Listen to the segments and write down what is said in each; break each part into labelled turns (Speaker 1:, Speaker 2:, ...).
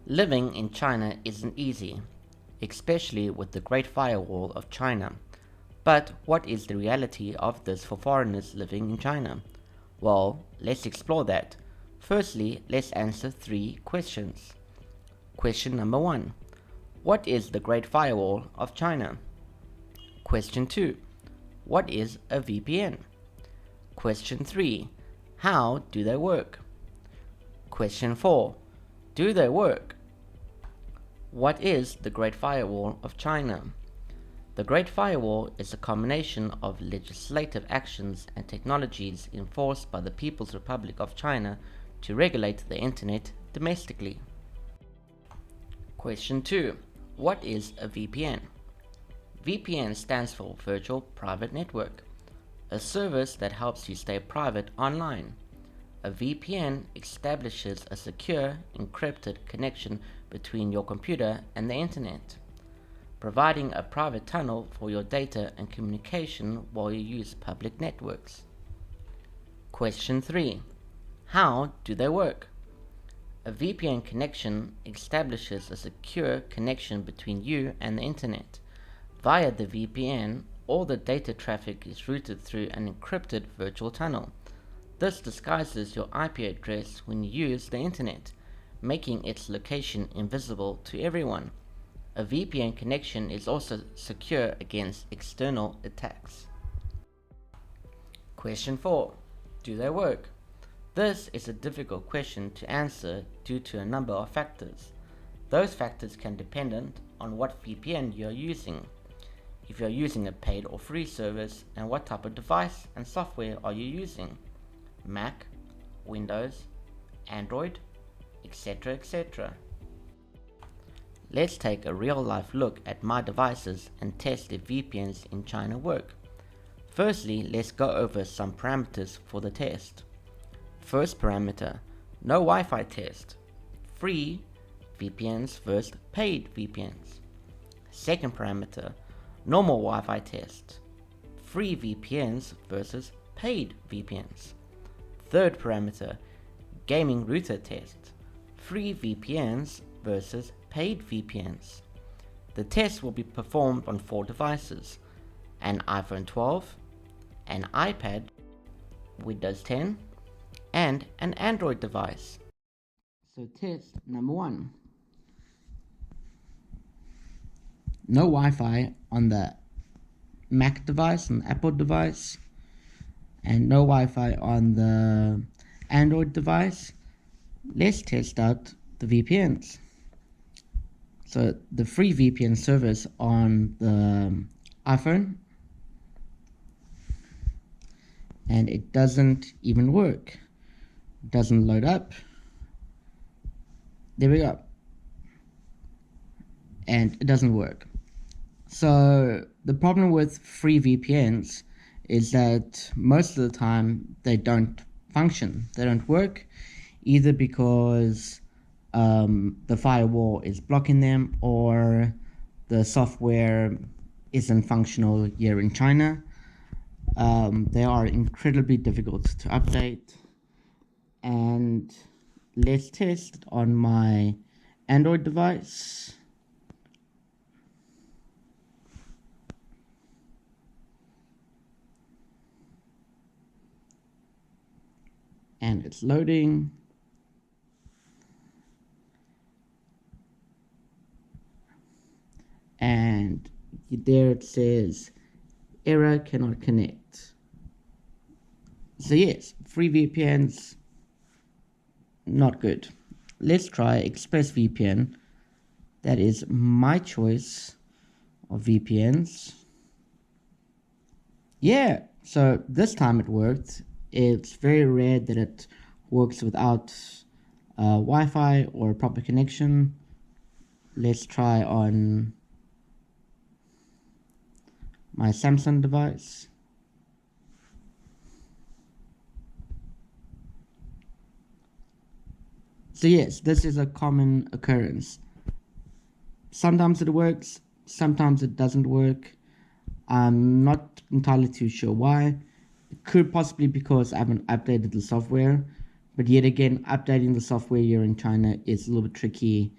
Speaker 1: Living in China isn't easy, especially with the Great Firewall of China. But what is the reality of this for foreigners living in China? Well, let's explore that. Firstly, let's answer 3 questions. Question number 1. What is the Great Firewall of China? Question 2. What is a VPN? Question 3. How do they work? Question 4. Do they work? What is the Great Firewall of China? The Great Firewall is a combination of legislative actions and technologies enforced by the People's Republic of China to regulate the internet domestically. Question 2. What is a VPN? VPN stands for Virtual Private Network, a service that helps you stay private online. A VPN establishes a secure, encrypted connection between your computer and the internet, providing a private tunnel for your data and communication while you use public networks. Question 3. How do they work? A VPN connection establishes a secure connection between you and the internet. Via the VPN, all the data traffic is routed through an encrypted virtual tunnel. This disguises your IP address when you use the internet, making its location invisible to everyone. A VPN connection is also secure against external attacks. Question 4. Do they work? This is a difficult question to answer due to a number of factors. Those factors can depend on what VPN you are using, if you are using a paid or free service, and what type of device and software are you using. Mac, Windows, Android, etc. etc. Let's take a real-life look at my devices and test if VPNs in China work. Firstly, let's go over some parameters for the test. First parameter, no Wi-Fi test. Free VPNs versus paid VPNs. Second parameter, normal Wi-Fi test. Free VPNs versus paid VPNs. Third parameter, gaming router test. Free VPNs versus paid VPNs. The test will be performed on 4 devices: an iPhone 12, an iPad, Windows 10, and an Android device. So test number 1. No Wi-Fi on the Mac device, an Apple device, and no Wi-Fi on the Android device. Let's test out the VPNs. So the free VPN service on the iPhone, and it doesn't even work. It doesn't load up. There we go. And it doesn't work. So the problem with free VPNs is that most of the time they don't function. They don't work, either because the firewall is blocking them, or the software isn't functional here in China. They are incredibly difficult to update. And let's test on my Android device. And it's loading. And there it says error, cannot connect. So yes, free VPNs, not good. Let's try ExpressVPN. That is my choice of VPNs. Yeah, so this time it worked. It's very rare that it works without Wi-Fi or proper connection. Let's try on my Samsung device. So yes, this is a common occurrence. Sometimes it works, sometimes it doesn't work. I'm not entirely too sure why. It could possibly because I haven't updated the software, but yet again, updating the software here in China is a little bit tricky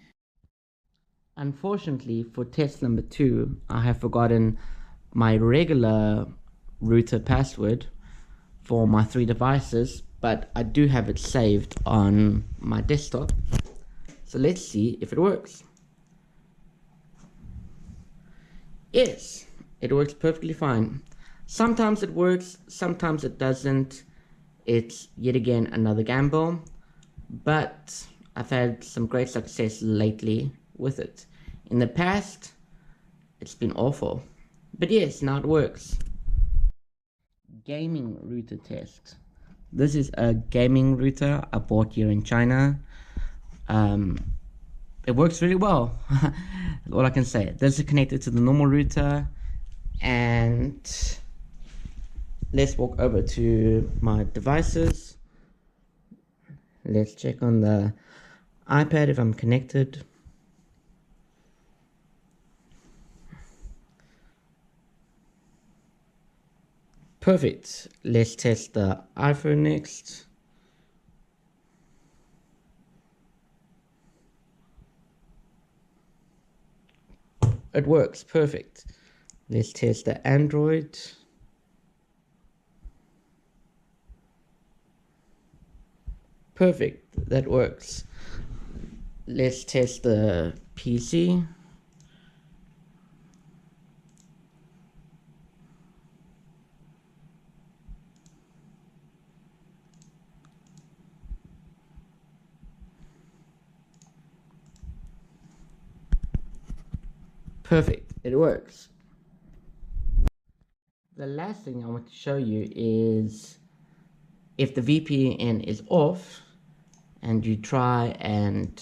Speaker 1: Unfortunately, for test number 2, I have forgotten my regular router password for my 3 devices, but I do have it saved on my desktop. So let's see if it works. Yes, it works perfectly fine. Sometimes it works, sometimes it doesn't. It's yet again another gamble, but I've had some great success lately with it. In the past, it's been awful, but yes, now it works. Gaming router test. This is a gaming router I bought here in China. It works really well. All I can say. This is connected to the normal router, and let's walk over to my devices. Let's check on the iPad if I'm connected. Perfect. Let's test the iPhone next. It works perfect. Let's test the Android. Perfect, that works. Let's test the PC. Perfect, it works. The last thing I want to show you is if the VPN is off and you try and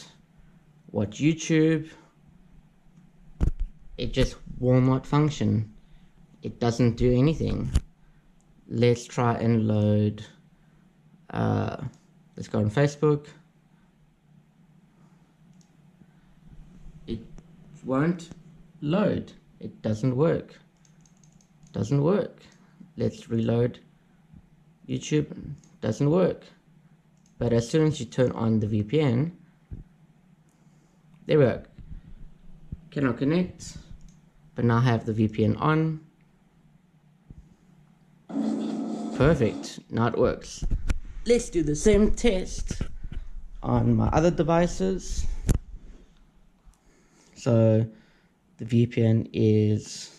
Speaker 1: watch YouTube, it just will not function. It doesn't do anything. Let's try and load, let's go on Facebook. It won't load. It doesn't work. Doesn't work. Let's reload YouTube. Doesn't work. But as soon as you turn on the VPN, there we go. Cannot connect, but now I have the VPN on. Perfect. Now it works. Let's do the same test on my other devices. So the VPN is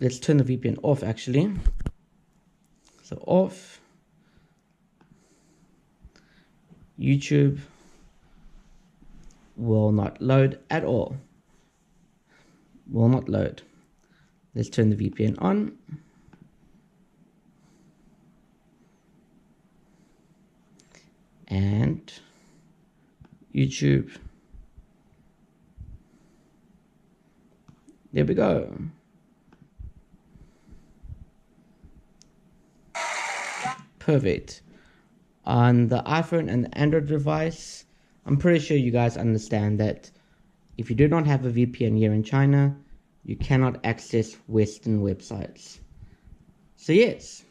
Speaker 1: let's turn the VPN off actually. So off. YouTube will not load at all. Will not load. Let's turn the VPN on. And YouTube. There we go. Perfect. On the iPhone and the Android device, I'm pretty sure you guys understand that if you do not have a VPN here in China, you cannot access Western websites. So yes.